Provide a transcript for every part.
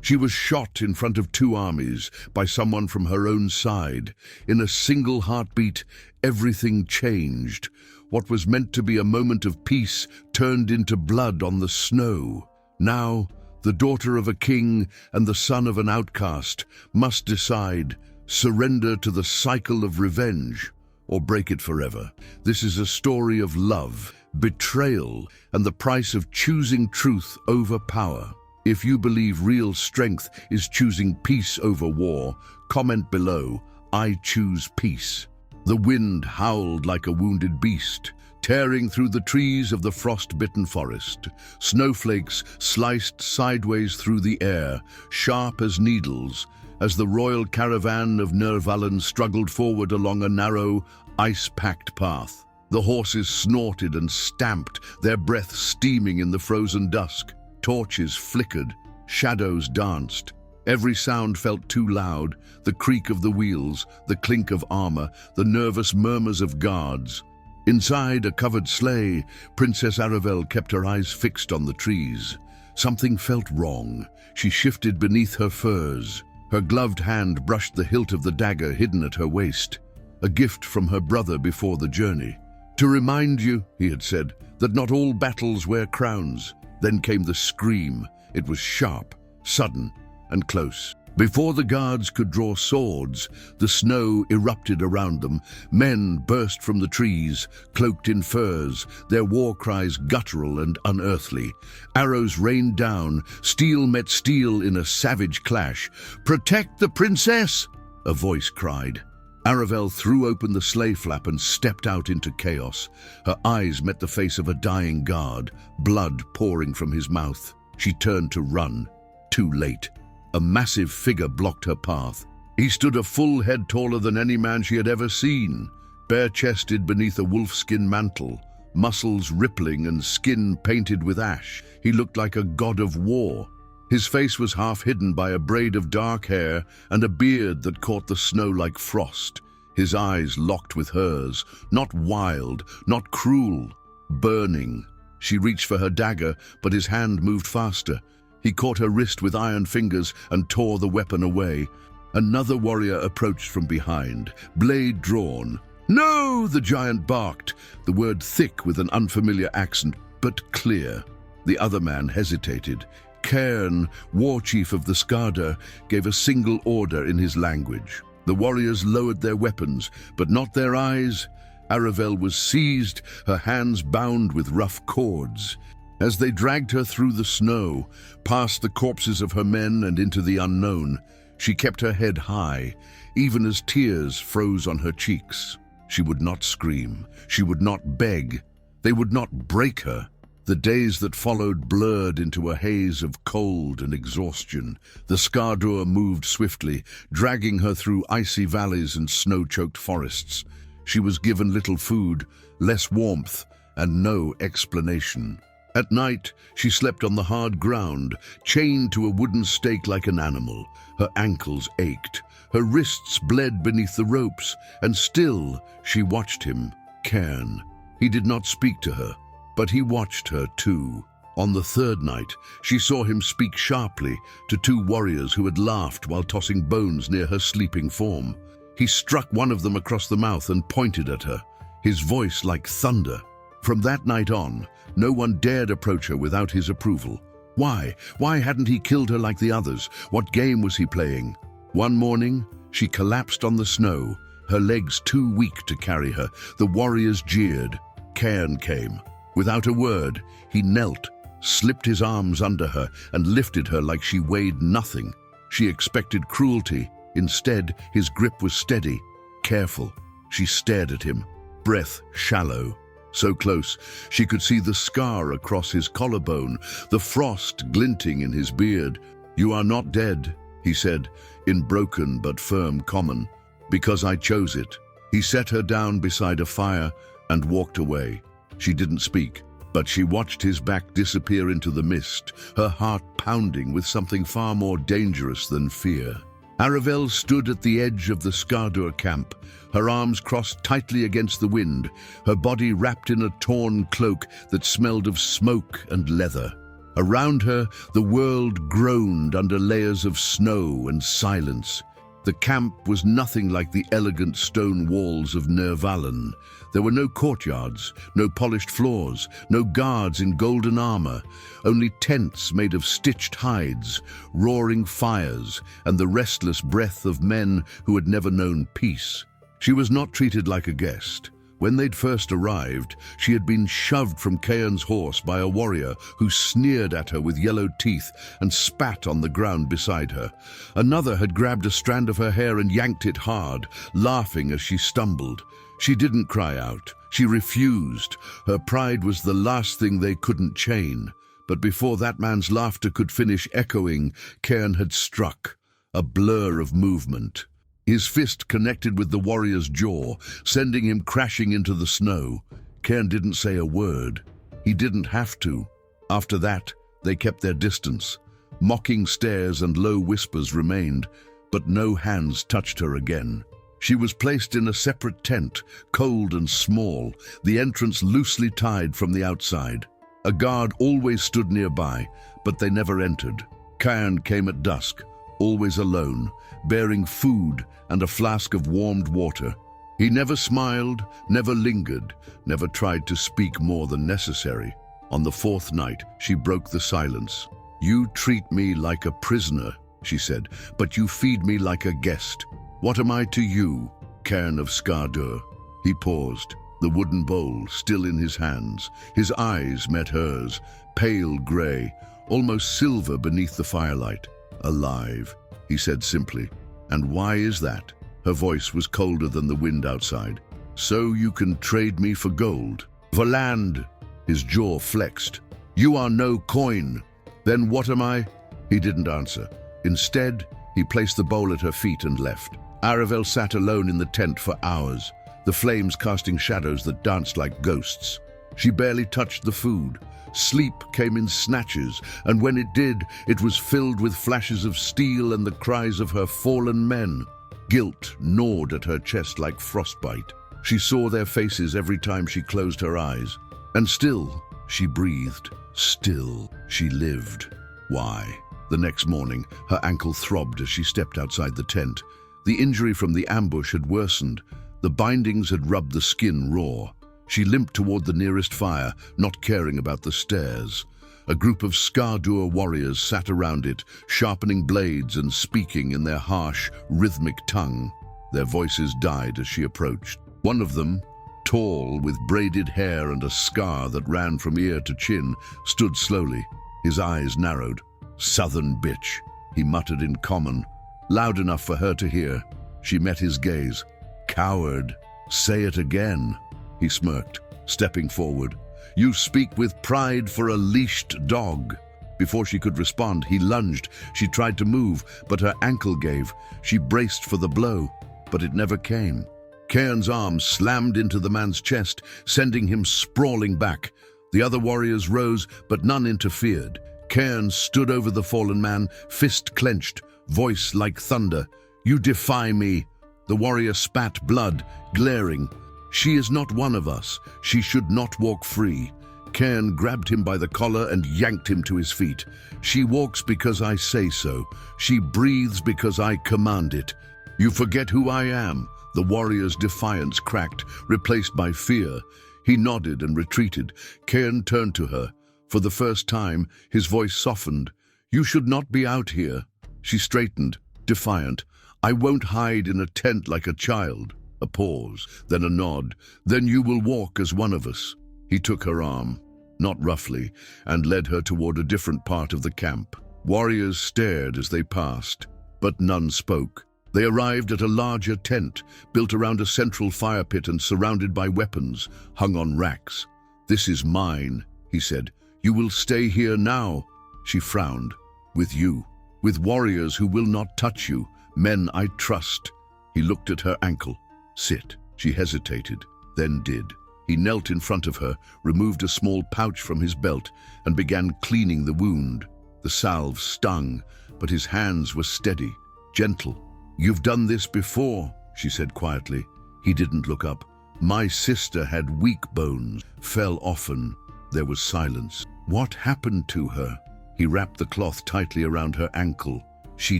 She was shot in front of two armies by someone from her own side. In a single heartbeat, everything changed. What was meant to be a moment of peace turned into blood on the snow. Now, the daughter of a king and the son of an outcast must decide, surrender to the cycle of revenge or break it forever. This is a story of love, betrayal, and the price of choosing truth over power. If you believe real strength is choosing peace over war, comment below, "I choose peace." The wind howled like a wounded beast, tearing through the trees of the frost-bitten forest. Snowflakes sliced sideways through the air, sharp as needles, as the royal caravan of Nervalan struggled forward along a narrow, ice-packed path. The horses snorted and stamped, their breath steaming in the frozen dusk. Torches flickered, shadows danced. Every sound felt too loud, the creak of the wheels, the clink of armor, the nervous murmurs of guards. Inside a covered sleigh, Princess Aravel kept her eyes fixed on the trees. Something felt wrong. She shifted beneath her furs. Her gloved hand brushed the hilt of the dagger hidden at her waist, a gift from her brother before the journey. "To remind you," he had said, "that not all battles wear crowns." Then came the scream. It was sharp, sudden, and close. Before the guards could draw swords, the snow erupted around them. Men burst from the trees, cloaked in furs, their war cries guttural and unearthly. Arrows rained down, steel met steel in a savage clash. "Protect the princess!" a voice cried. Aravel threw open the sleigh flap and stepped out into chaos. Her eyes met the face of a dying guard, blood pouring from his mouth. She turned to run. Too late. A massive figure blocked her path. He stood a full head taller than any man she had ever seen, bare-chested beneath a wolfskin mantle, muscles rippling and skin painted with ash. He looked like a god of war. His face was half hidden by a braid of dark hair and a beard that caught the snow like frost. His eyes locked with hers, not wild, not cruel, burning. She reached for her dagger, but his hand moved faster. He caught her wrist with iron fingers and tore the weapon away. Another warrior approached from behind, blade drawn. "No!" the giant barked, the word thick with an unfamiliar accent, but clear. The other man hesitated. Cairn, war chief of the Skada, gave a single order in his language. The warriors lowered their weapons, but not their eyes. Aravel was seized, her hands bound with rough cords. As they dragged her through the snow, past the corpses of her men and into the unknown, she kept her head high, even as tears froze on her cheeks. She would not scream. She would not beg. They would not break her. The days that followed blurred into a haze of cold and exhaustion. The Skardur moved swiftly, dragging her through icy valleys and snow-choked forests. She was given little food, less warmth, and no explanation. At night, she slept on the hard ground, chained to a wooden stake like an animal. Her ankles ached, her wrists bled beneath the ropes, and still she watched him, Cairn. He did not speak to her, but he watched her too. On the third night, she saw him speak sharply to two warriors who had laughed while tossing bones near her sleeping form. He struck one of them across the mouth and pointed at her, his voice like thunder. From that night on, no one dared approach her without his approval. Why? Why hadn't he killed her like the others? What game was he playing? One morning, she collapsed on the snow, her legs too weak to carry her. The warriors jeered. Cairn came. Without a word, he knelt, slipped his arms under her, and lifted her like she weighed nothing. She expected cruelty. Instead, his grip was steady, careful. She stared at him, breath shallow. So close, she could see the scar across his collarbone, the frost glinting in his beard. "You are not dead," he said, in broken but firm common, "because I chose it." He set her down beside a fire and walked away. She didn't speak, but she watched his back disappear into the mist, her heart pounding with something far more dangerous than fear. Aravel stood at the edge of the Skardur camp, her arms crossed tightly against the wind, her body wrapped in a torn cloak that smelled of smoke and leather. Around her, the world groaned under layers of snow and silence. The camp was nothing like the elegant stone walls of Nirvalan. There were no courtyards, no polished floors, no guards in golden armor, only tents made of stitched hides, roaring fires, and the restless breath of men who had never known peace. She was not treated like a guest. When they'd first arrived, she had been shoved from Cairn's horse by a warrior who sneered at her with yellow teeth and spat on the ground beside her. Another had grabbed a strand of her hair and yanked it hard, laughing as she stumbled. She didn't cry out. She refused. Her pride was the last thing they couldn't chain. But before that man's laughter could finish echoing, Cairn had struck, a blur of movement. His fist connected with the warrior's jaw, sending him crashing into the snow. Cairn didn't say a word. He didn't have to. After that, they kept their distance. Mocking stares and low whispers remained, but no hands touched her again. She was placed in a separate tent, cold and small, the entrance loosely tied from the outside. A guard always stood nearby, but they never entered. Cairn came at dusk, always alone, bearing food and a flask of warmed water. He never smiled, never lingered, never tried to speak more than necessary. On the fourth night, she broke the silence. "You treat me like a prisoner," she said, "but you feed me like a guest. What am I to you, Cairn of Skardur?" He paused, the wooden bowl still in his hands. His eyes met hers, pale grey, almost silver beneath the firelight. "Alive," he said simply. "And why is that?" Her voice was colder than the wind outside. "So you can trade me for gold. For land." His jaw flexed. "You are no coin. Then what am I?" He didn't answer. Instead, he placed the bowl at her feet and left. Aravel sat alone in the tent for hours, the flames casting shadows that danced like ghosts. She barely touched the food. Sleep came in snatches, and when it did, it was filled with flashes of steel and the cries of her fallen men. Guilt gnawed at her chest like frostbite. She saw their faces every time she closed her eyes. And still, she breathed. Still, she lived. Why? The next morning, her ankle throbbed as she stepped outside the tent. The injury from the ambush had worsened. The bindings had rubbed the skin raw. She limped toward the nearest fire, not caring about the stairs. A group of Skardur warriors sat around it, sharpening blades and speaking in their harsh, rhythmic tongue. Their voices died as she approached. One of them, tall, with braided hair and a scar that ran from ear to chin, stood slowly. His eyes narrowed. "Southern bitch," he muttered in common, loud enough for her to hear. She met his gaze. "Coward, say it again." He smirked, stepping forward. "You speak with pride for a leashed dog." Before she could respond, he lunged. She tried to move, but her ankle gave. She braced for the blow, but it never came. Cairn's arm slammed into the man's chest, sending him sprawling back. The other warriors rose, but none interfered. Cairn stood over the fallen man, fist clenched, voice like thunder. "You defy me." The warrior spat blood, glaring. "She is not one of us. She should not walk free." Cairn grabbed him by the collar and yanked him to his feet. "She walks because I say so. She breathes because I command it. You forget who I am." The warrior's defiance cracked, replaced by fear. He nodded and retreated. Cairn turned to her. For the first time, his voice softened. "You should not be out here." She straightened, defiant. "I won't hide in a tent like a child." A pause, then a nod. "Then you will walk as one of us." He took her arm, not roughly, and led her toward a different part of the camp. Warriors stared as they passed, but none spoke. They arrived at a larger tent, built around a central fire pit and surrounded by weapons, hung on racks. "This is mine," he said. "You will stay here now." She frowned. "With you. With warriors who will not touch you. Men I trust." He looked at her ankle. "Sit." She hesitated, then did. He knelt in front of her, removed a small pouch from his belt, and began cleaning the wound. The salve stung, but his hands were steady, gentle. "You've done this before," she said quietly. He didn't look up. "My sister had weak bones, fell often." There was silence. What happened to her? He wrapped the cloth tightly around her ankle. She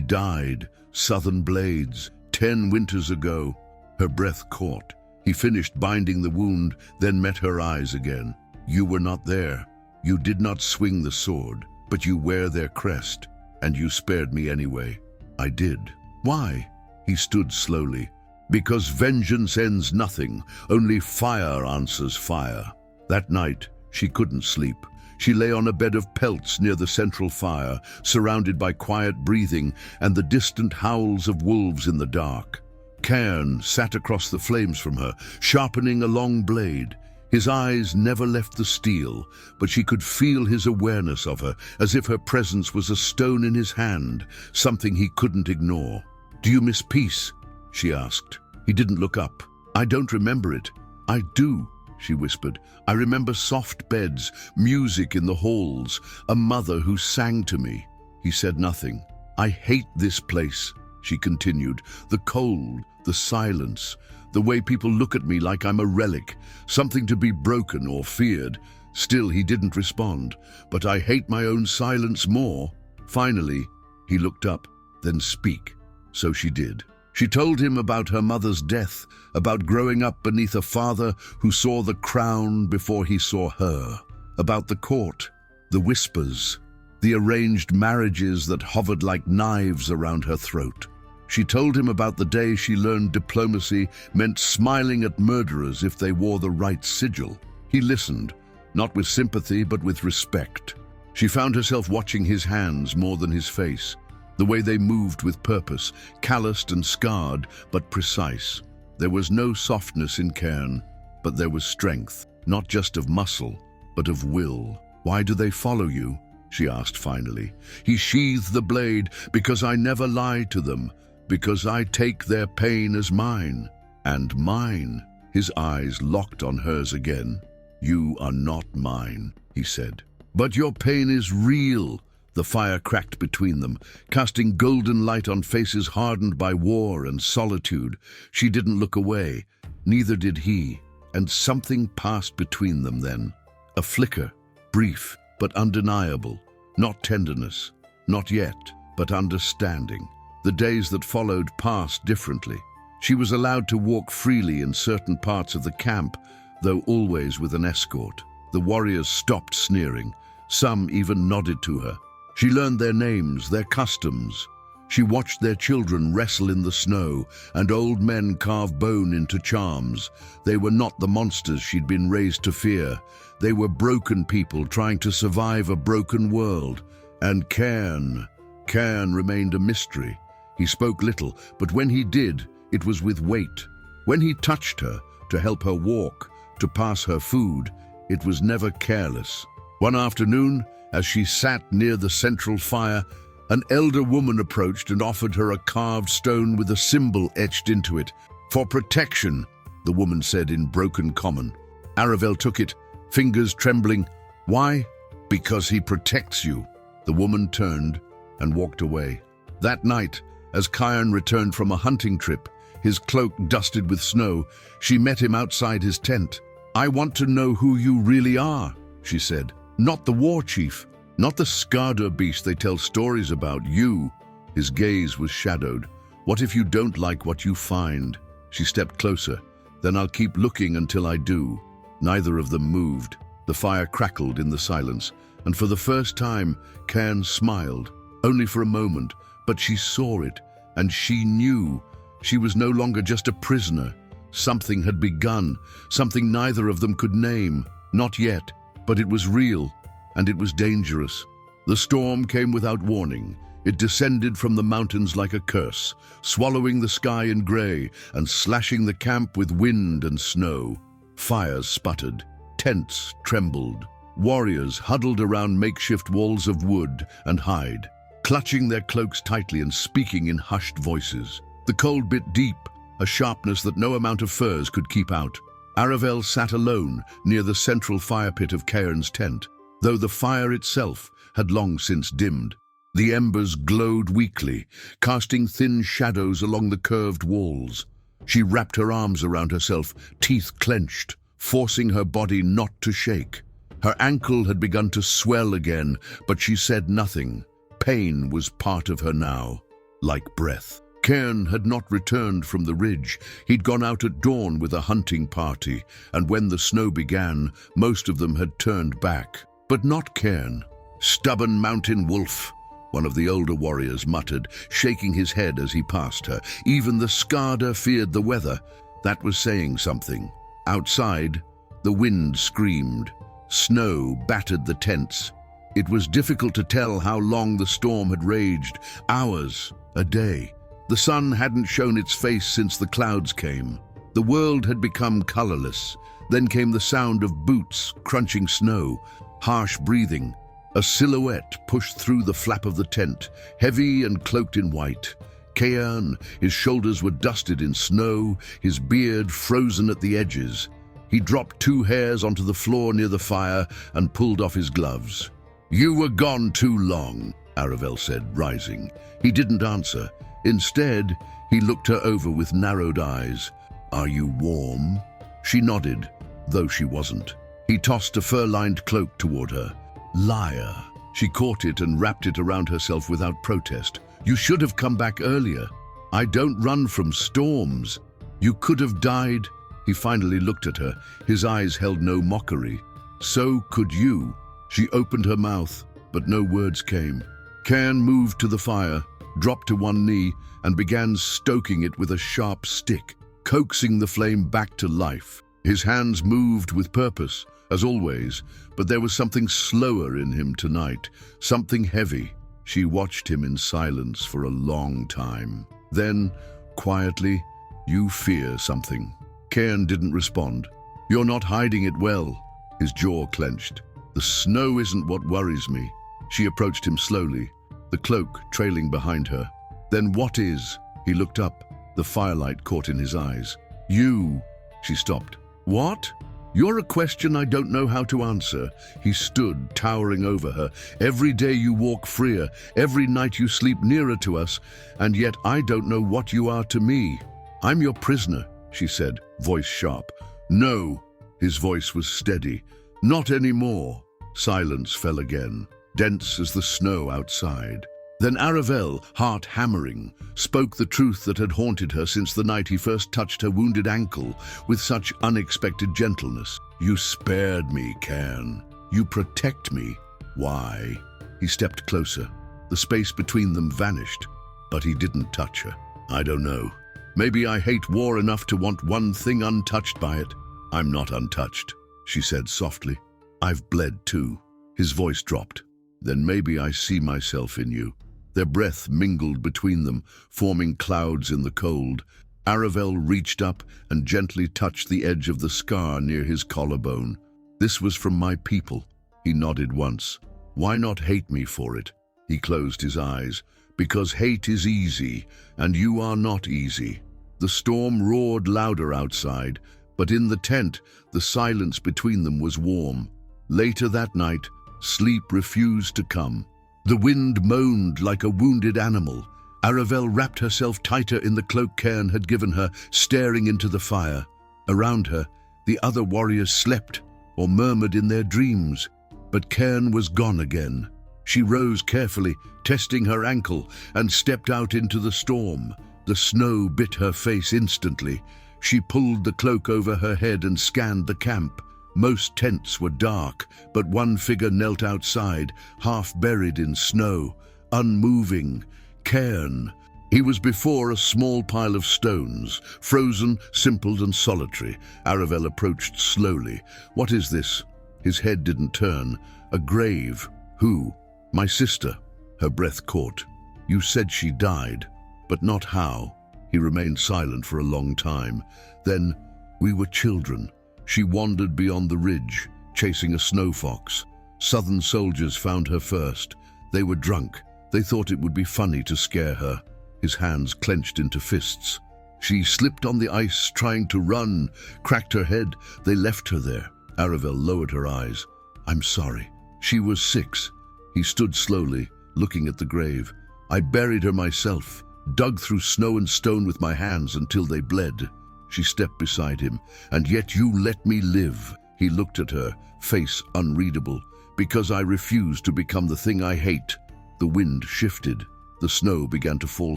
died, southern blades, 10 winters ago. Her breath caught. He finished binding the wound, then met her eyes again. You were not there. You did not swing the sword, but you wear their crest, and you spared me anyway. I did. Why? He stood slowly. Because vengeance ends nothing, only fire answers fire. That night, she couldn't sleep. She lay on a bed of pelts near the central fire, surrounded by quiet breathing and the distant howls of wolves in the dark. Cairn sat across the flames from her, sharpening a long blade. His eyes never left the steel, but she could feel his awareness of her, as if her presence was a stone in his hand, something he couldn't ignore. "Do you miss peace?" she asked. He didn't look up. "I don't remember it." "I do," she whispered. "I remember soft beds, music in the halls, a mother who sang to me." He said nothing. "I hate this place," she continued. "The cold, the silence, the way people look at me like I'm a relic, something to be broken or feared." Still, he didn't respond. "But I hate my own silence more." Finally, he looked up. "Then speak." So she did. She told him about her mother's death, about growing up beneath a father who saw the crown before he saw her, about the court, the whispers, the arranged marriages that hovered like knives around her throat. She told him about the day she learned diplomacy meant smiling at murderers if they wore the right sigil. He listened, not with sympathy but with respect. She found herself watching his hands more than his face, the way they moved with purpose, calloused and scarred, but precise. There was no softness in Cairn, but there was strength, not just of muscle, but of will. "Why do they follow you?" she asked finally. He sheathed the blade. "Because I never lie to them, because I take their pain as mine, and mine." His eyes locked on hers again. "You are not mine," he said. "But your pain is real." The fire cracked between them, casting golden light on faces hardened by war and solitude. She didn't look away, neither did he, and something passed between them then. A flicker, brief but undeniable. Not tenderness, not yet, but understanding. The days that followed passed differently. She was allowed to walk freely in certain parts of the camp, though always with an escort. The warriors stopped sneering. Some even nodded to her. She learned their names, their customs. She watched their children wrestle in the snow and old men carve bone into charms. They were not the monsters she'd been raised to fear. They were broken people trying to survive a broken world. And Cairn remained a mystery. He spoke little, but when he did, it was with weight. When he touched her, to help her walk, to pass her food, it was never careless. One afternoon, as she sat near the central fire, an elder woman approached and offered her a carved stone with a symbol etched into it. "For protection," the woman said in broken common. Aravel took it, fingers trembling. "Why?" "Because he protects you." The woman turned and walked away. That night, as Cairn returned from a hunting trip, his cloak dusted with snow, she met him outside his tent. "I want to know who you really are," she said. "Not the war chief, not the Skardur beast they tell stories about. You." His gaze was shadowed. "What if you don't like what you find?" She stepped closer. "Then I'll keep looking until I do." Neither of them moved. The fire crackled in the silence, and for the first time, Cairn smiled. Only for a moment, but she saw it, and she knew. She was no longer just a prisoner. Something had begun, something neither of them could name. Not yet. But it was real, and it was dangerous. The storm came without warning. It descended from the mountains like a curse, swallowing the sky in grey and slashing the camp with wind and snow. Fires sputtered, tents trembled. Warriors huddled around makeshift walls of wood and hide, clutching their cloaks tightly and speaking in hushed voices. The cold bit deep, a sharpness that no amount of furs could keep out. Aravel sat alone near the central fire pit of Cairn's tent, though the fire itself had long since dimmed. The embers glowed weakly, casting thin shadows along the curved walls. She wrapped her arms around herself, teeth clenched, forcing her body not to shake. Her ankle had begun to swell again, but she said nothing. Pain was part of her now, like breath. Cairn had not returned from the ridge. He'd gone out at dawn with a hunting party, and when the snow began, most of them had turned back. But not Cairn. "Stubborn mountain wolf," one of the older warriors muttered, shaking his head as he passed her. Even the Skada feared the weather. That was saying something. Outside, the wind screamed. Snow battered the tents. It was difficult to tell how long the storm had raged. Hours, a day. The sun hadn't shown its face since the clouds came. The world had become colorless. Then came the sound of boots crunching snow, harsh breathing. A silhouette pushed through the flap of the tent, heavy and cloaked in white. Cairn, his shoulders were dusted in snow, his beard frozen at the edges. He dropped 2 hairs onto the floor near the fire and pulled off his gloves. "You were gone too long," Aravel said, rising. He didn't answer. Instead, he looked her over with narrowed eyes. "Are you warm?" She nodded, though she wasn't. He tossed a fur-lined cloak toward her. "Liar." She caught it and wrapped it around herself without protest. "You should have come back earlier. I don't run from storms. You could have died." He finally looked at her. His eyes held no mockery. "So could you." She opened her mouth, but no words came. Cairn moved to the fire, dropped to one knee, and began stoking it with a sharp stick, coaxing the flame back to life. His hands moved with purpose, as always, but there was something slower in him tonight, something heavy. She watched him in silence for a long time. Then, quietly, "You fear something." Cairn didn't respond. "You're not hiding it well." His jaw clenched. "The snow isn't what worries me." She approached him slowly, the cloak trailing behind her. "Then what is?" He looked up, the firelight caught in his eyes. "You." She stopped. "What?" "You're a question I don't know how to answer." He stood, towering over her. "Every day you walk freer, every night you sleep nearer to us, and yet I don't know what you are to me." "I'm your prisoner," she said, voice sharp. "No." His voice was steady. "Not anymore." Silence fell again, dense as the snow outside. Then Aravel, heart hammering, spoke the truth that had haunted her since the night he first touched her wounded ankle with such unexpected gentleness. "You spared me, Cairn. You protect me. Why?" He stepped closer. The space between them vanished, but he didn't touch her. "I don't know. Maybe I hate war enough to want one thing untouched by it." "I'm not untouched," she said softly. "I've bled too." His voice dropped. "Then maybe I see myself in you." Their breath mingled between them, forming clouds in the cold. Aravel reached up and gently touched the edge of the scar near his collarbone. "This was from my people." He nodded once. "Why not hate me for it?" He closed his eyes. "Because hate is easy, and you are not easy." The storm roared louder outside, but in the tent, the silence between them was warm. Later that night, sleep refused to come. The wind moaned like a wounded animal. Aravel wrapped herself tighter in the cloak Cairn had given her, staring into the fire. Around her, the other warriors slept or murmured in their dreams. But Cairn was gone again. She rose carefully, testing her ankle, and stepped out into the storm. The snow bit her face instantly. She pulled the cloak over her head and scanned the camp. Most tents were dark, but one figure knelt outside, half buried in snow, unmoving. Cairn. He was before a small pile of stones, frozen, simple and solitary. Aravel approached slowly. "What is this?" His head didn't turn. "A grave." "Who?" "My sister." Her breath caught. "You said she died, but not how." He remained silent for a long time. Then, "We were children." She wandered beyond the ridge, chasing a snow fox. Southern soldiers found her first. They were drunk. They thought it would be funny to scare her. His hands clenched into fists. She slipped on the ice, trying to run, cracked her head. They left her there. Aravel lowered her eyes. "I'm sorry." She was 6. He stood slowly, looking at the grave. "I buried her myself, dug through snow and stone with my hands until they bled." She stepped beside him. "And yet you let me live." He looked at her, face unreadable. Because I refuse to become the thing I hate. The wind shifted. The snow began to fall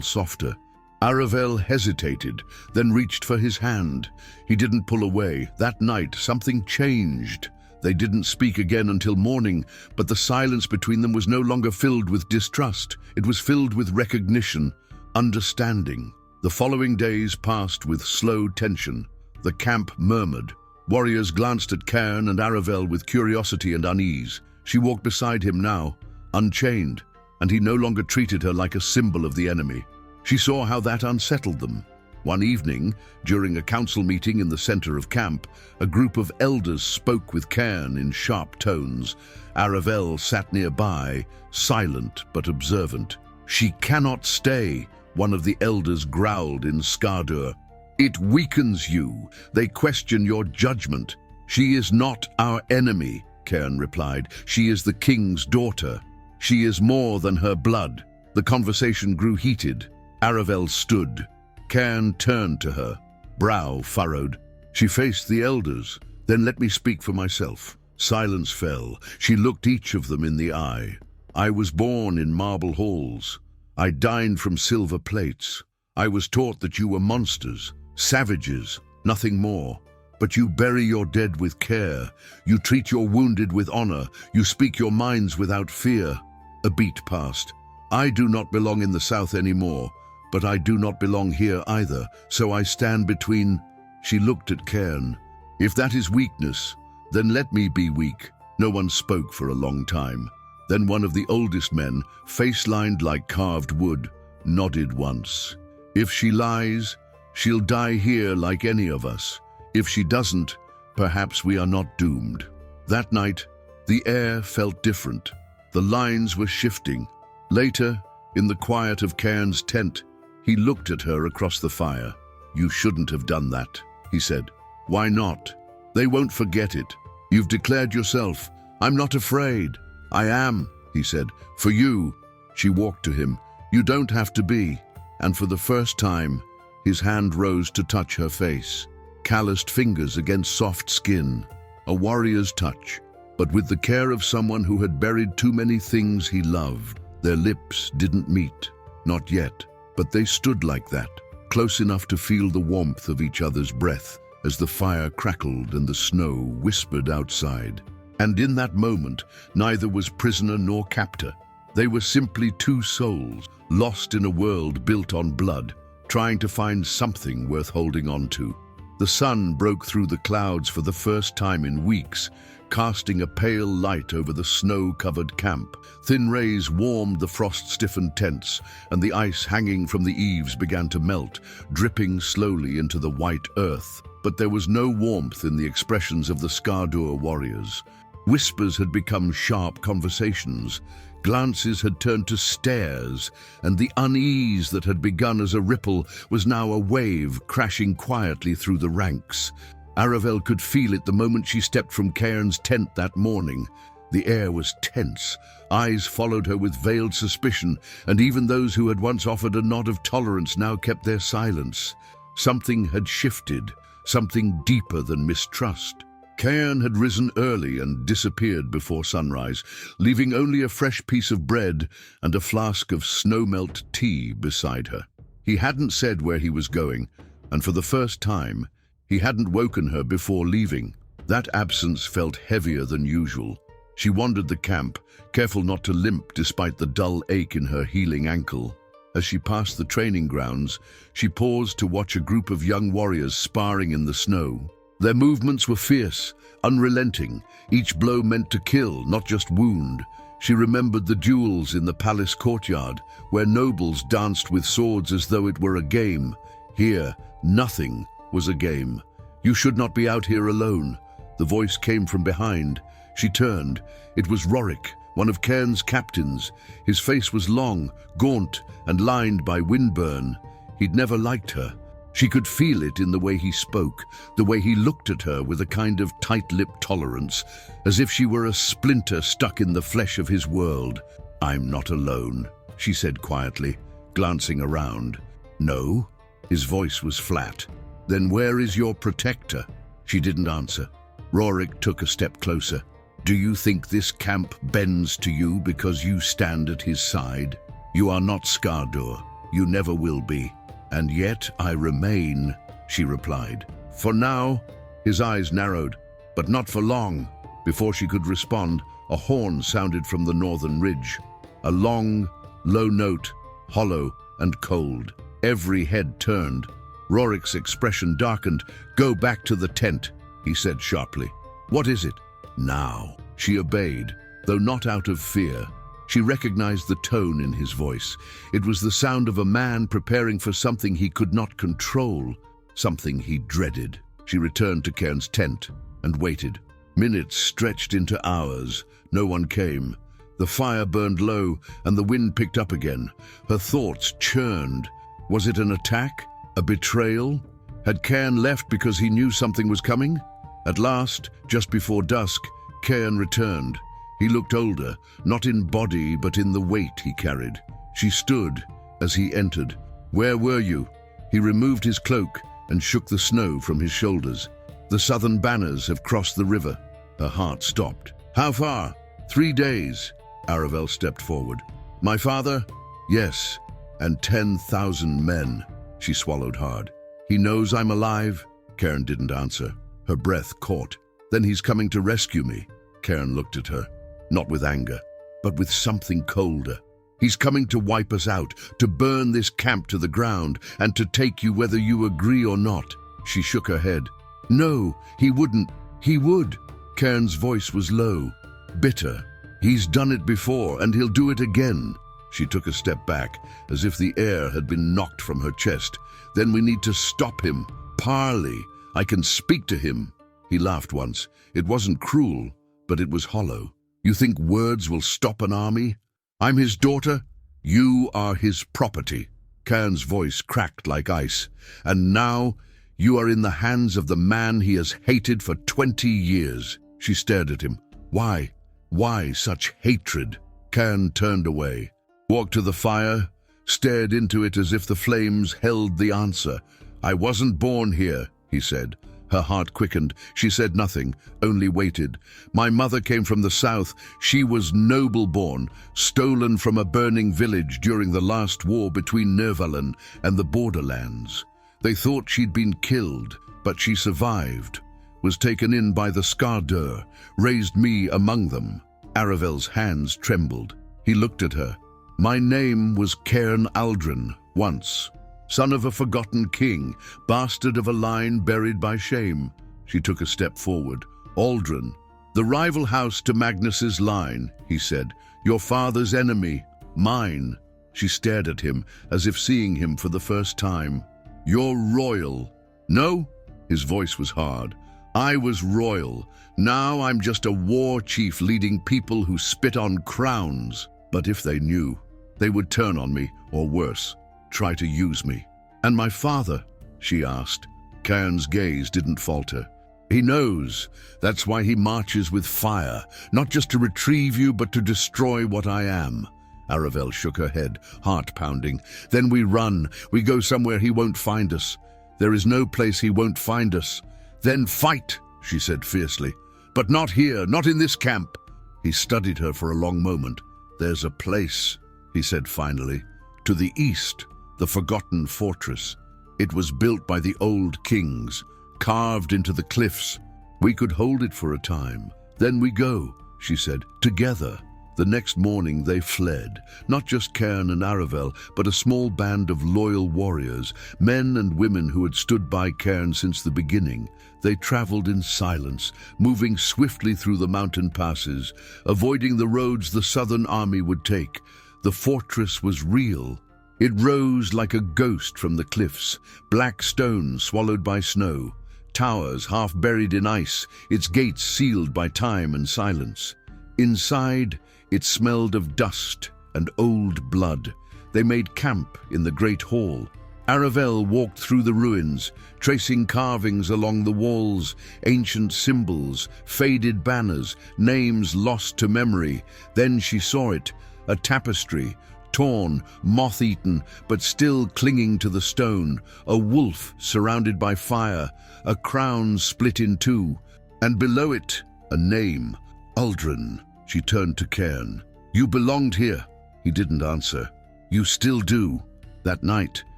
softer. Aravel hesitated, then reached for his hand. He didn't pull away. That night, something changed. They didn't speak again until morning, but the silence between them was no longer filled with distrust. It was filled with recognition, understanding. The following days passed with slow tension. The camp murmured. Warriors glanced at Cairn and Aravel with curiosity and unease. She walked beside him now, unchained, and he no longer treated her like a symbol of the enemy. She saw how that unsettled them. One evening, during a council meeting in the center of camp, a group of elders spoke with Cairn in sharp tones. Aravel sat nearby, silent but observant. "She cannot stay," one of the elders growled in Skardur. "It weakens you. They question your judgment." "She is not our enemy," Cairn replied. "She is the king's daughter. She is more than her blood." The conversation grew heated. Aravel stood. Cairn turned to her, brow furrowed. She faced the elders. "Then let me speak for myself." Silence fell. She looked each of them in the eye. "I was born in marble halls. I dined from silver plates. I was taught that you were monsters, savages, nothing more. But you bury your dead with care. You treat your wounded with honor. You speak your minds without fear." A beat passed. "I do not belong in the south anymore, but I do not belong here either, so I stand between." She looked at Cairn. "If that is weakness, then let me be weak." No one spoke for a long time. Then one of the oldest men, face-lined like carved wood, nodded once. "If she lies, she'll die here like any of us. If she doesn't, perhaps we are not doomed." That night, the air felt different. The lines were shifting. Later, in the quiet of Cairn's tent, he looked at her across the fire. "You shouldn't have done that," he said. "Why not? They won't forget it. You've declared yourself. I'm not afraid." "I am," he said, "for you." She walked to him. "You don't have to be." And for the first time, his hand rose to touch her face. Calloused fingers against soft skin. A warrior's touch, but with the care of someone who had buried too many things he loved. Their lips didn't meet. Not yet. But they stood like that, close enough to feel the warmth of each other's breath as the fire crackled and the snow whispered outside. And in that moment, neither was prisoner nor captor. They were simply two souls, lost in a world built on blood, trying to find something worth holding on to. The sun broke through the clouds for the first time in weeks, casting a pale light over the snow-covered camp. Thin rays warmed the frost-stiffened tents, and the ice hanging from the eaves began to melt, dripping slowly into the white earth. But there was no warmth in the expressions of the Skardur warriors. Whispers had become sharp conversations. Glances had turned to stares, and the unease that had begun as a ripple was now a wave crashing quietly through the ranks. Aravel could feel it the moment she stepped from Cairn's tent that morning. The air was tense. Eyes followed her with veiled suspicion, and even those who had once offered a nod of tolerance now kept their silence. Something had shifted, something deeper than mistrust. Cairn had risen early and disappeared before sunrise, leaving only a fresh piece of bread and a flask of snowmelt tea beside her. He hadn't said where he was going, and for the first time, he hadn't woken her before leaving. That absence felt heavier than usual. She wandered the camp, careful not to limp despite the dull ache in her healing ankle. As she passed the training grounds, she paused to watch a group of young warriors sparring in the snow. Their movements were fierce, unrelenting, each blow meant to kill, not just wound. She remembered the duels in the palace courtyard, where nobles danced with swords as though it were a game. Here, nothing was a game. "You should not be out here alone." The voice came from behind. She turned. It was Rorik, one of Cairn's captains. His face was long, gaunt, and lined by windburn. He'd never liked her. She could feel it in the way he spoke, the way he looked at her with a kind of tight-lipped tolerance, as if she were a splinter stuck in the flesh of his world. "I'm not alone," she said quietly, glancing around. "No?" His voice was flat. "Then where is your protector?" She didn't answer. Rorik took a step closer. Do you think this camp bends to you because you stand at his side? You are not Skardur. You never will be. And yet I remain, she replied. For now, his eyes narrowed, but not for long. Before she could respond, a horn sounded from the northern ridge. A long, low note, hollow and cold. Every head turned. Rorik's expression darkened. Go back to the tent, he said sharply. What is it? Now. She obeyed, though not out of fear. She recognized the tone in his voice. It was the sound of a man preparing for something he could not control, something he dreaded. She returned to Cairn's tent and waited. Minutes stretched into hours. No one came. The fire burned low and the wind picked up again. Her thoughts churned. Was it an attack? A betrayal? Had Cairn left because he knew something was coming? At last, just before dusk, Cairn returned. He looked older, not in body but in the weight he carried. She stood as he entered. Where were you? He removed his cloak and shook the snow from his shoulders. The southern banners have crossed the river. Her heart stopped. How far? 3 days. Aravel stepped forward. My father? Yes, and 10,000 men. She swallowed hard. He knows I'm alive? Cairn didn't answer. Her breath caught. Then he's coming to rescue me. Cairn looked at her, not with anger, but with something colder. He's coming to wipe us out, to burn this camp to the ground, and to take you whether you agree or not. She shook her head. No, he wouldn't. He would. Cairn's voice was low, bitter. He's done it before, and he'll do it again. She took a step back, as if the air had been knocked from her chest. Then we need to stop him. Parley. I can speak to him. He laughed once. It wasn't cruel, but it was hollow. You think words will stop an army? I'm his daughter. You are his property. Cairn's voice cracked like ice. And now you are in the hands of the man he has hated for 20 years. She stared at him. Why? Why such hatred? Cairn turned away, walked to the fire, stared into it as if the flames held the answer. I wasn't born here, he said. Her heart quickened. She said nothing, only waited. My mother came from the south. She was noble-born, stolen from a burning village during the last war between Nervalen and the borderlands. They thought she'd been killed, but she survived, was taken in by the Skardur, raised me among them. Aravel's hands trembled. He looked at her. My name was Cairn Aldrin, once. Son of a forgotten king, bastard of a line buried by shame. She took a step forward. Aldrin, the rival house to Magnus's line, he said. Your father's enemy, mine. She stared at him, as if seeing him for the first time. You're royal. No? His voice was hard. I was royal. Now I'm just a war chief leading people who spit on crowns. But if they knew, they would turn on me, or worse, try to use me. And my father? She asked. Cairn's gaze didn't falter. He knows. That's why he marches with fire, not just to retrieve you, but to destroy what I am. Aravel shook her head, heart pounding. Then we run. We go somewhere he won't find us. There is no place he won't find us. Then fight, she said fiercely. But not here, not in this camp. He studied her for a long moment. There's a place, he said finally. To the east, the forgotten fortress. It was built by the old kings, carved into the cliffs. We could hold it for a time. Then we go, she said, together. The next morning they fled, not just Cairn and Aravel, but a small band of loyal warriors, men and women who had stood by Cairn since the beginning. They traveled in silence, moving swiftly through the mountain passes, avoiding the roads the southern army would take. The fortress was real. It rose like a ghost from the cliffs, black stone swallowed by snow, towers half buried in ice, its gates sealed by time and silence. Inside, it smelled of dust and old blood. They made camp in the great hall. Aravel walked through the ruins, tracing carvings along the walls, ancient symbols, faded banners, names lost to memory. Then she saw it, a tapestry, torn, moth-eaten, but still clinging to the stone, a wolf surrounded by fire, a crown split in two. And below it, a name, Uldren. She turned to Cairn. You belonged here. He didn't answer. You still do. That night,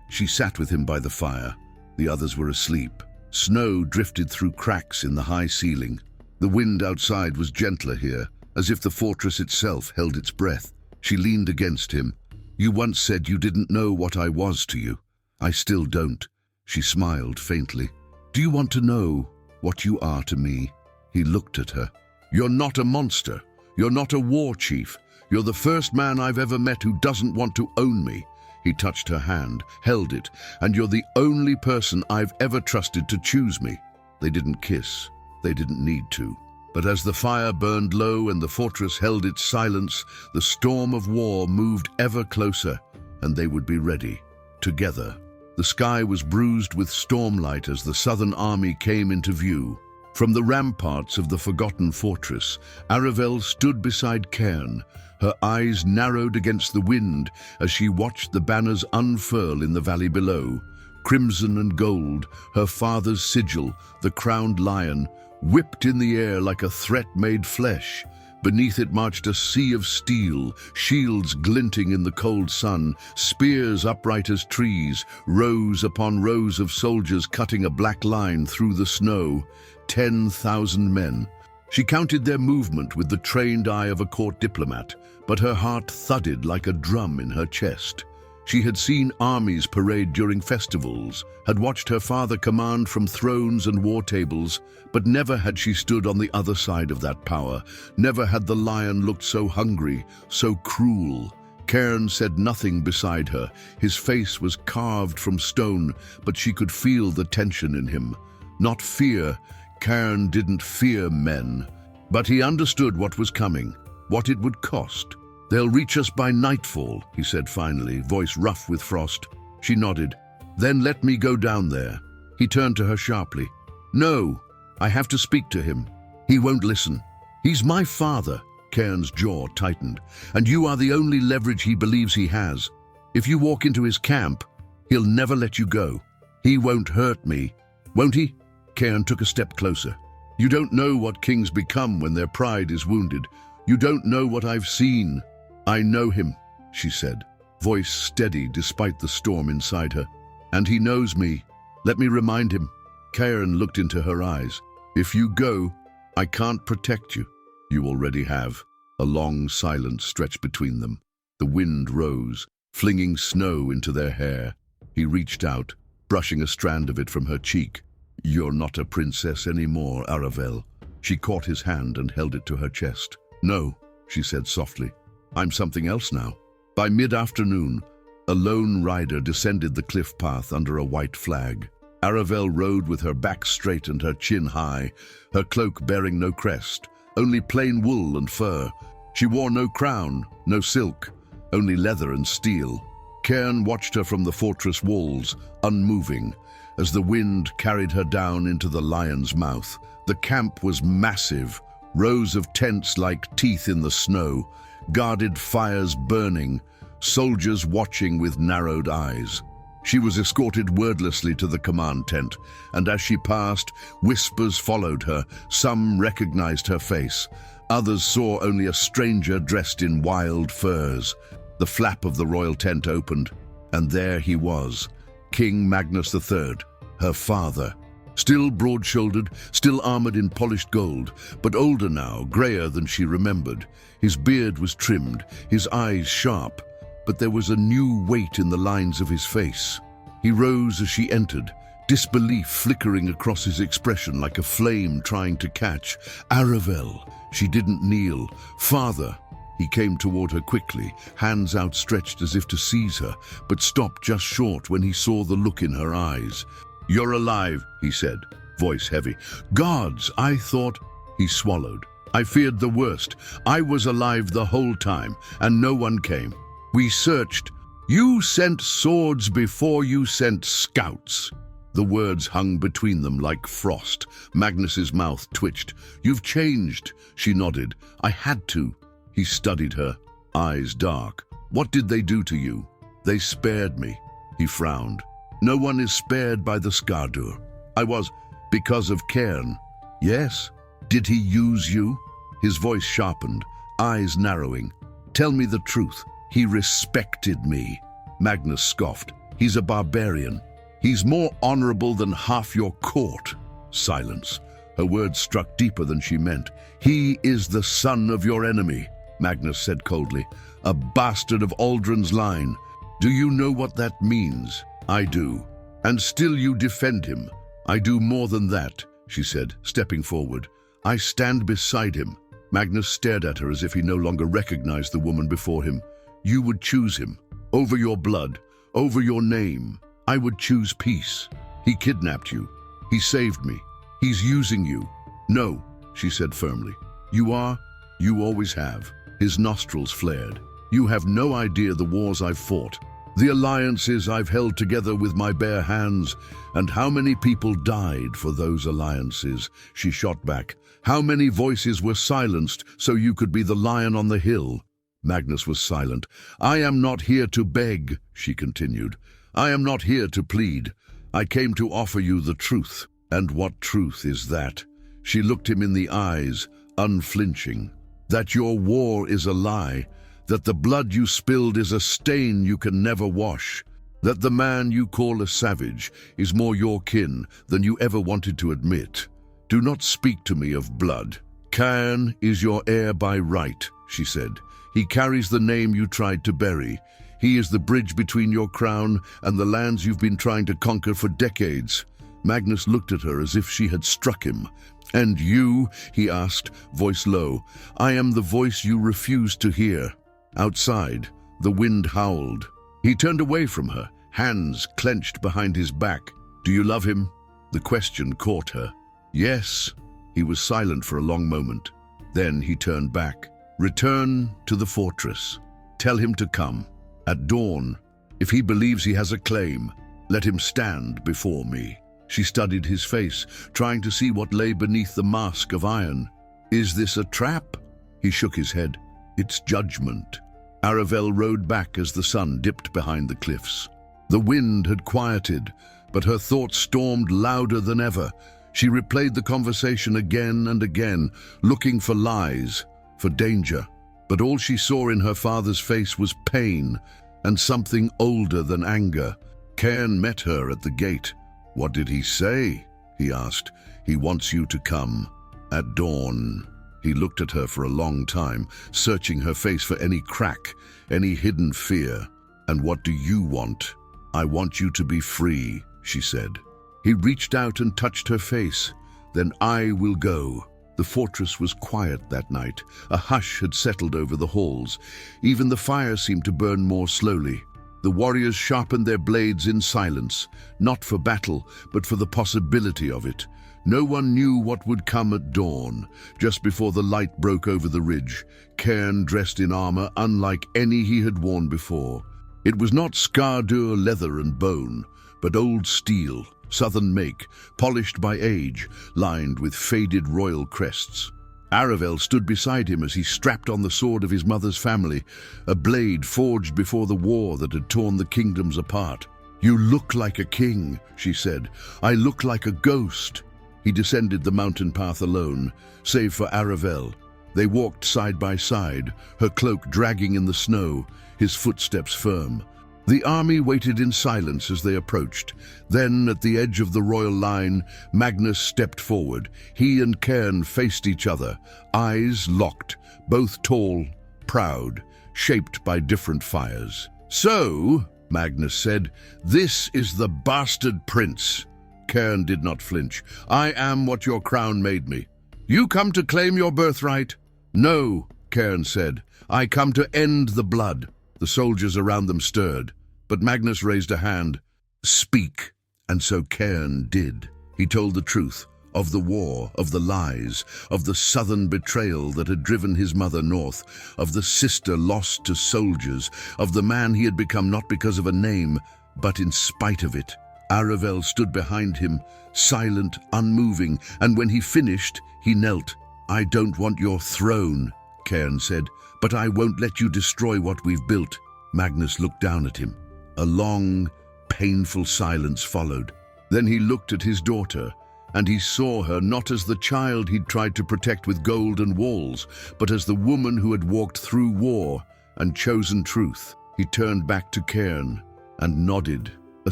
she sat with him by the fire. The others were asleep. Snow drifted through cracks in the high ceiling. The wind outside was gentler here, as if the fortress itself held its breath. She leaned against him. You once said you didn't know what I was to you. I still don't. She smiled faintly. Do you want to know what you are to me? He looked at her. You're not a monster. You're not a war chief. You're the first man I've ever met who doesn't want to own me. He touched her hand, held it, and you're the only person I've ever trusted to choose me. They didn't kiss. They didn't need to. But as the fire burned low and the fortress held its silence, the storm of war moved ever closer, and they would be ready, together. The sky was bruised with stormlight as the southern army came into view. From the ramparts of the forgotten fortress, Aravel stood beside Cairn, her eyes narrowed against the wind as she watched the banners unfurl in the valley below. Crimson and gold, her father's sigil, the crowned lion, whipped in the air like a threat made flesh. Beneath it marched a sea of steel, shields glinting in the cold sun, spears upright as trees, rows upon rows of soldiers cutting a black line through the snow. 10,000 men. She counted their movement with the trained eye of a court diplomat, but her heart thudded like a drum in her chest. She had seen armies parade during festivals, had watched her father command from thrones and war tables, but never had she stood on the other side of that power. Never had the lion looked so hungry, so cruel. Cairn said nothing beside her. His face was carved from stone, but she could feel the tension in him. Not fear. Cairn didn't fear men, but he understood what was coming, what it would cost. They'll reach us by nightfall, he said finally, voice rough with frost. She nodded. Then let me go down there. He turned to her sharply. No, I have to speak to him. He won't listen. He's my father. Cairn's jaw tightened. And you are the only leverage he believes he has. If you walk into his camp, he'll never let you go. He won't hurt me, won't he? Cairn took a step closer. You don't know what kings become when their pride is wounded. You don't know what I've seen. I know him, she said, voice steady despite the storm inside her. And he knows me. Let me remind him. Cairn looked into her eyes. If you go, I can't protect you. You already have. A long silence stretched between them. The wind rose, flinging snow into their hair. He reached out, brushing a strand of it from her cheek. You're not a princess anymore, Aravel. She caught his hand and held it to her chest. No, she said softly. I'm something else now. By mid-afternoon, a lone rider descended the cliff path under a white flag. Aravel rode with her back straight and her chin high, her cloak bearing no crest, only plain wool and fur. She wore no crown, no silk, only leather and steel. Cairn watched her from the fortress walls, unmoving, as the wind carried her down into the lion's mouth. The camp was massive, rows of tents like teeth in the snow, guarded fires burning, soldiers watching with narrowed eyes. She was escorted wordlessly to the command tent, and as she passed, whispers followed her. Some recognized her face. Others saw only a stranger dressed in wild furs. The flap of the royal tent opened, and there he was, King Magnus III, her father. Still broad-shouldered, still armored in polished gold, but older now, grayer than she remembered. His beard was trimmed, his eyes sharp, but there was a new weight in the lines of his face. He rose as she entered, disbelief flickering across his expression like a flame trying to catch. Aravel. She didn't kneel. Father. He came toward her quickly, hands outstretched as if to seize her, but stopped just short when he saw the look in her eyes. You're alive, he said, voice heavy. Gods, I thought. He swallowed. I feared the worst. I was alive the whole time, and no one came. We searched. You sent swords before you sent scouts. The words hung between them like frost. Magnus's mouth twitched. You've changed, she nodded. I had to. He studied her, eyes dark. What did they do to you? They spared me. He frowned. No one is spared by the Skardur. I was, because of Cairn. Yes, Did he use you? His voice sharpened, eyes narrowing. Tell me the truth. He respected me. Magnus scoffed. He's a barbarian. He's more honorable than half your court. Silence. Her words struck deeper than she meant. He is the son of your enemy, Magnus said coldly. A bastard of Aldrin's line. Do you know what that means? I do. And still you defend him. I do more than that, she said, stepping forward. I stand beside him. Magnus stared at her as if he no longer recognized the woman before him. You would choose him. Over your blood. Over your name. I would choose peace. He kidnapped you. He saved me. He's using you. No, she said firmly. You are. You always have. His nostrils flared. You have no idea the wars I've fought. The alliances I've held together with my bare hands, and how many people died for those alliances, she shot back. How many voices were silenced so you could be the lion on the hill? Magnus was silent. I am not here to beg, she continued. I am not here to plead. I came to offer you the truth. And what truth is that? She looked him in the eyes, unflinching. That your war is a lie. That the blood you spilled is a stain you can never wash. That the man you call a savage is more your kin than you ever wanted to admit. Do not speak to me of blood. Cairn is your heir by right, she said. He carries the name you tried to bury. He is the bridge between your crown and the lands you've been trying to conquer for decades. Magnus looked at her as if she had struck him. And you, he asked, voice low, I am the voice you refused to hear. Outside, the wind howled. He turned away from her, hands clenched behind his back. Do you love him? The question caught her. Yes. He was silent for a long moment. Then he turned back. Return to the fortress. Tell him to come. At dawn, if he believes he has a claim, let him stand before me. She studied his face, trying to see what lay beneath the mask of iron. Is this a trap? He shook his head. It's judgment. Aravel rode back as the sun dipped behind the cliffs. The wind had quieted, but her thoughts stormed louder than ever. She replayed the conversation again and again, looking for lies, for danger. But all she saw in her father's face was pain and something older than anger. Cairn met her at the gate. What did he say? He asked. He wants you to come. At dawn. He looked at her for a long time, searching her face for any crack, any hidden fear. And what do you want? I want you to be free, she said. He reached out and touched her face. Then I will go. The fortress was quiet that night. A hush had settled over the halls. Even the fire seemed to burn more slowly. The warriors sharpened their blades in silence, not for battle, but for the possibility of it. No one knew what would come at dawn. Just before the light broke over the ridge, Cairn dressed in armor unlike any he had worn before. It was not Skardur leather and bone, but old steel, southern make, polished by age, lined with faded royal crests. Aravel stood beside him as he strapped on the sword of his mother's family, a blade forged before the war that had torn the kingdoms apart. You look like a king, she said. I look like a ghost. He descended the mountain path alone, save for Aravel. They walked side by side, her cloak dragging in the snow, his footsteps firm. The army waited in silence as they approached. Then, at the edge of the royal line, Magnus stepped forward. He and Cairn faced each other, eyes locked, both tall, proud, shaped by different fires. So, Magnus said, this is the bastard prince. Cairn did not flinch. I am what your crown made me. You come to claim your birthright? No, Cairn said. I come to end the blood. The soldiers around them stirred, but Magnus raised a hand. Speak. And so Cairn did. He told the truth, of the war, of the lies, of the southern betrayal that had driven his mother north, of the sister lost to soldiers, of the man he had become not because of a name, but in spite of it. Aravel stood behind him, silent, unmoving, and when he finished, he knelt. I don't want your throne, Cairn said, but I won't let you destroy what we've built. Magnus looked down at him. A long, painful silence followed. Then he looked at his daughter, and he saw her not as the child he'd tried to protect with golden walls, but as the woman who had walked through war and chosen truth. He turned back to Cairn and nodded, a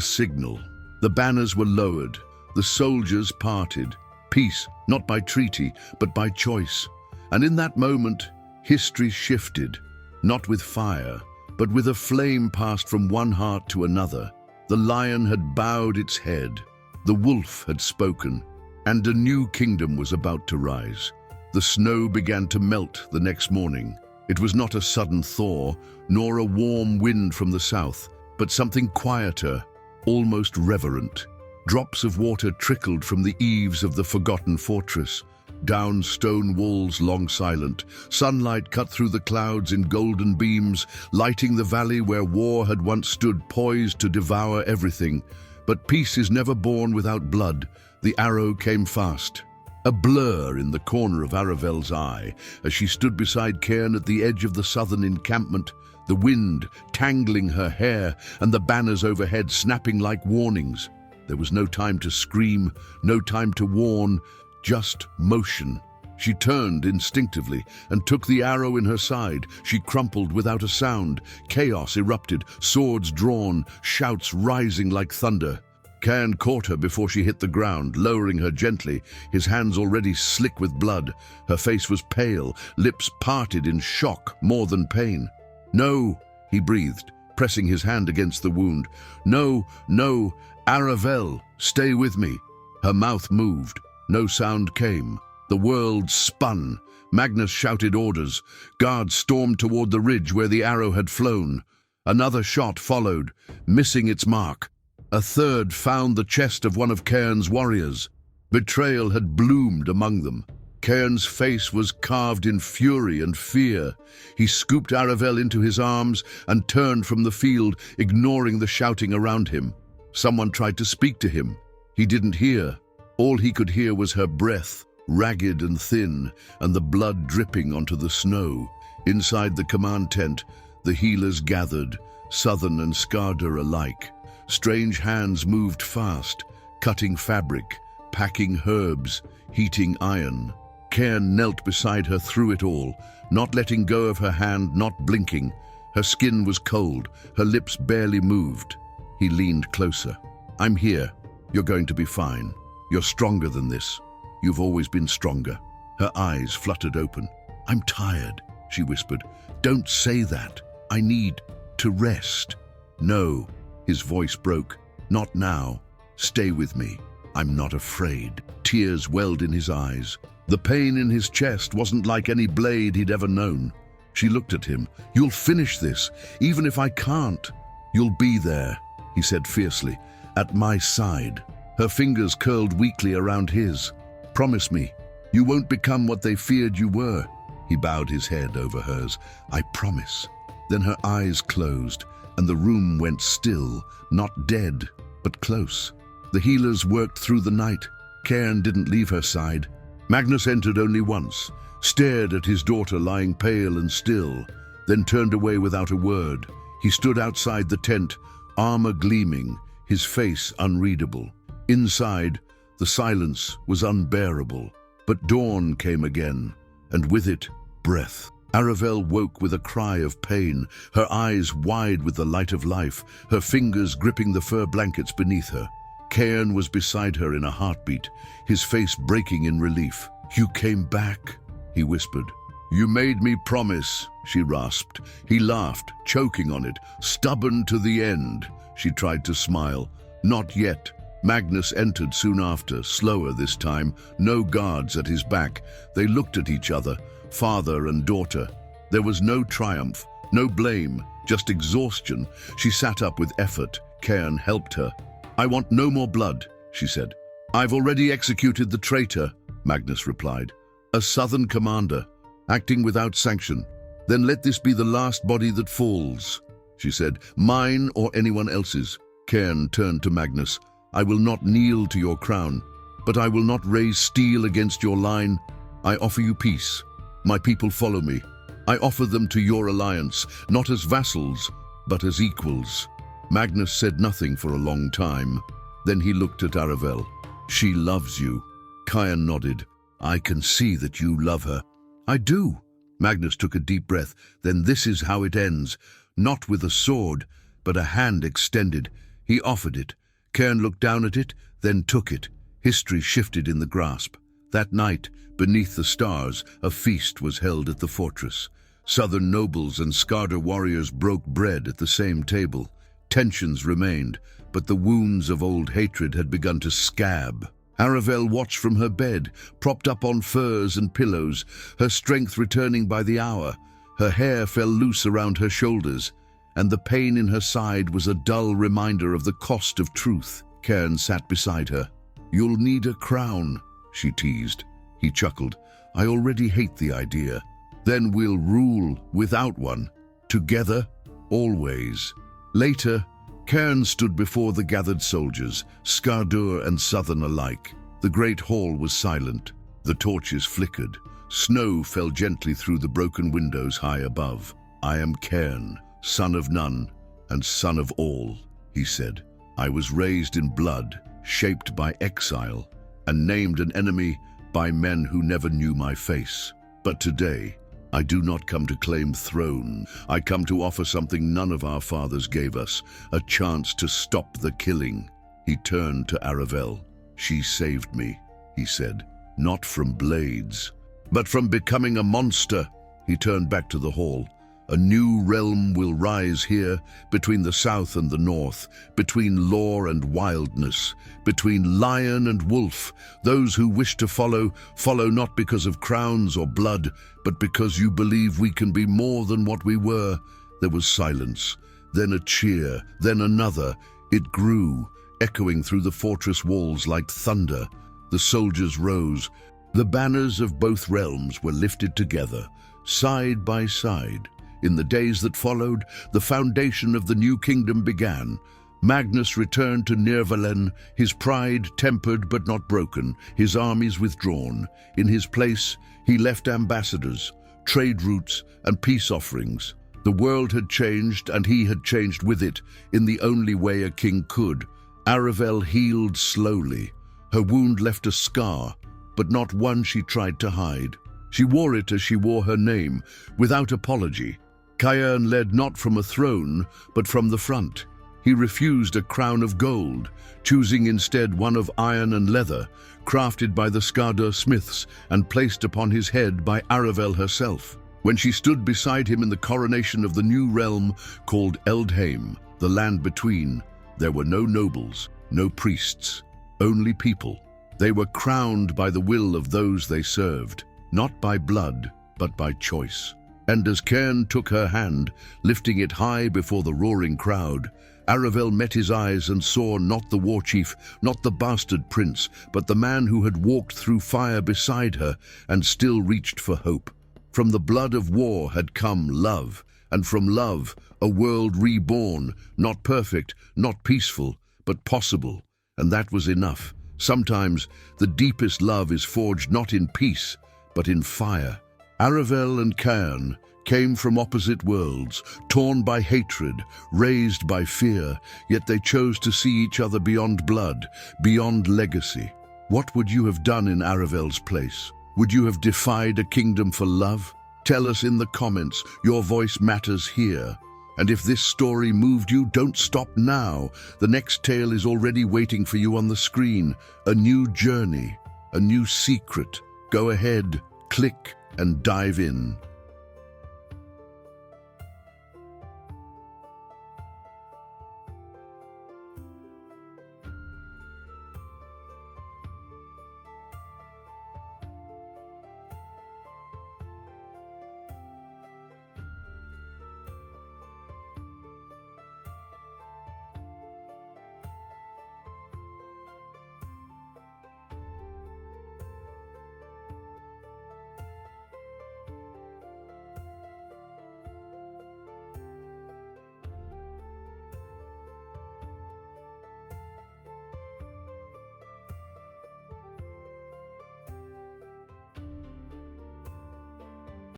signal. The banners were lowered, the soldiers parted. Peace, not by treaty, but by choice. And in that moment, history shifted, not with fire, but with a flame passed from one heart to another. The lion had bowed its head, the wolf had spoken, and a new kingdom was about to rise. The snow began to melt the next morning. It was not a sudden thaw, nor a warm wind from the south, but something quieter, almost reverent. Drops of water trickled from the eaves of the forgotten fortress, down stone walls long silent. Sunlight cut through the clouds in golden beams, lighting the valley where war had once stood poised to devour everything. But peace is never born without blood. The arrow came fast, a blur in the corner of Aravel's eye, as she stood beside Cairn at the edge of the southern encampment, the wind tangling her hair and the banners overhead snapping like warnings. There was no time to scream, no time to warn, just motion. She turned instinctively and took the arrow in her side. She crumpled without a sound. Chaos erupted, swords drawn, shouts rising like thunder. Cairn caught her before she hit the ground, lowering her gently, his hands already slick with blood. Her face was pale, lips parted in shock more than pain. "No," he breathed, pressing his hand against the wound. "No, no, Aravel, stay with me." Her mouth moved. No sound came. The world spun. Magnus shouted orders. Guards stormed toward the ridge where the arrow had flown. Another shot followed, missing its mark. A third found the chest of one of Cairn's warriors. Betrayal had bloomed among them. Cairn's face was carved in fury and fear. He scooped Aravel into his arms and turned from the field, ignoring the shouting around him. Someone tried to speak to him. He didn't hear. All he could hear was her breath, ragged and thin, and the blood dripping onto the snow. Inside the command tent, the healers gathered, Southern and Skarder alike. Strange hands moved fast, cutting fabric, packing herbs, heating iron. Cairn knelt beside her through it all, not letting go of her hand, not blinking. Her skin was cold, her lips barely moved. He leaned closer. "I'm here. You're going to be fine. You're stronger than this. You've always been stronger." Her eyes fluttered open. "I'm tired," she whispered. "Don't say that. I need to rest." "No," his voice broke. "Not now. Stay with me. I'm not afraid." Tears welled in his eyes. The pain in his chest wasn't like any blade he'd ever known. She looked at him. "You'll finish this, even if I can't." "You'll be there," he said fiercely, "at my side." Her fingers curled weakly around his. "Promise me, you won't become what they feared you were." He bowed his head over hers. "I promise." Then her eyes closed, and the room went still, not dead, but close. The healers worked through the night. Cairn didn't leave her side. Magnus entered only once, stared at his daughter lying pale and still, then turned away without a word. He stood outside the tent, armor gleaming, his face unreadable. Inside, the silence was unbearable, but dawn came again, and with it, breath. Aravel woke with a cry of pain, her eyes wide with the light of life, her fingers gripping the fur blankets beneath her. Cairn was beside her in a heartbeat, his face breaking in relief. "You came back," he whispered. "You made me promise," she rasped. He laughed, choking on it. "Stubborn to the end." She tried to smile. "Not yet." Magnus entered soon after, slower this time, no guards at his back. They looked at each other, father and daughter. There was no triumph, no blame, just exhaustion. She sat up with effort. Cairn helped her. "I want no more blood," she said. "I've already executed the traitor," Magnus replied. "A southern commander, acting without sanction. Then let this be the last body that falls," she said. "Mine or anyone else's." Cairn turned to Magnus. "I will not kneel to your crown, but I will not raise steel against your line. I offer you peace. My people follow me. I offer them to your alliance, not as vassals, but as equals." Magnus said nothing for a long time. Then he looked at Aravel. "She loves you," Kian nodded. I can see that you love her. I do. Magnus took a deep breath. Then this is how it ends. Not with a sword, but a hand extended. He offered it. Cairn looked down at it, then took it. History shifted in the grasp. That night, beneath the stars, a feast was held at the fortress. Southern nobles and Skardar warriors broke bread at the same table. Tensions remained, but the wounds of old hatred had begun to scab. Aravel watched from her bed, propped up on furs and pillows, her strength returning by the hour. Her hair fell loose around her shoulders, and the pain in her side was a dull reminder of the cost of truth. Cairn sat beside her. You'll need a crown, she teased. He chuckled. I already hate the idea. Then we'll rule without one. Together, always. Later, Cairn stood before the gathered soldiers, Skardar and Southern alike. The great hall was silent. The torches flickered. Snow fell gently through the broken windows high above. I am Cairn, son of none and son of all, he said. I was raised in blood, shaped by exile, and named an enemy by men who never knew my face. But today, I do not come to claim throne. I come to offer something none of our fathers gave us, a chance to stop the killing. He turned to Aravel. She saved me, he said, not from blades, but from becoming a monster. He turned back to the hall. A new realm will rise here, between the south and the north, between law and wildness, between lion and wolf. Those who wish to follow, follow not because of crowns or blood, but because you believe we can be more than what we were. There was silence, then a cheer, then another. It grew, echoing through the fortress walls like thunder. The soldiers rose. The banners of both realms were lifted together, side by side. In the days that followed, the foundation of the new kingdom began. Magnus returned to Nirvalen, his pride tempered but not broken, his armies withdrawn. In his place, he left ambassadors, trade routes, and peace offerings. The world had changed, and he had changed with it, in the only way a king could. Aravel healed slowly. Her wound left a scar, but not one she tried to hide. She wore it as she wore her name, without apology. Cairn led not from a throne, but from the front. He refused a crown of gold, choosing instead one of iron and leather, crafted by the Skardar smiths and placed upon his head by Aravel herself. When she stood beside him in the coronation of the new realm called Eldheim, the land between, there were no nobles, no priests, only people. They were crowned by the will of those they served, not by blood, but by choice. And as Cairn took her hand, lifting it high before the roaring crowd, Aravel met his eyes and saw not the war chief, not the bastard prince, but the man who had walked through fire beside her and still reached for hope. From the blood of war had come love, and from love, a world reborn, not perfect, not peaceful, but possible. And that was enough. Sometimes the deepest love is forged not in peace, but in fire. Aravel and Cairn came from opposite worlds, torn by hatred, raised by fear, yet they chose to see each other beyond blood, beyond legacy. What would you have done in Aravel's place? Would you have defied a kingdom for love? Tell us in the comments. Your voice matters here. And if this story moved you, don't stop now. The next tale is already waiting for you on the screen. A new journey, a new secret. Go ahead, click, and dive in.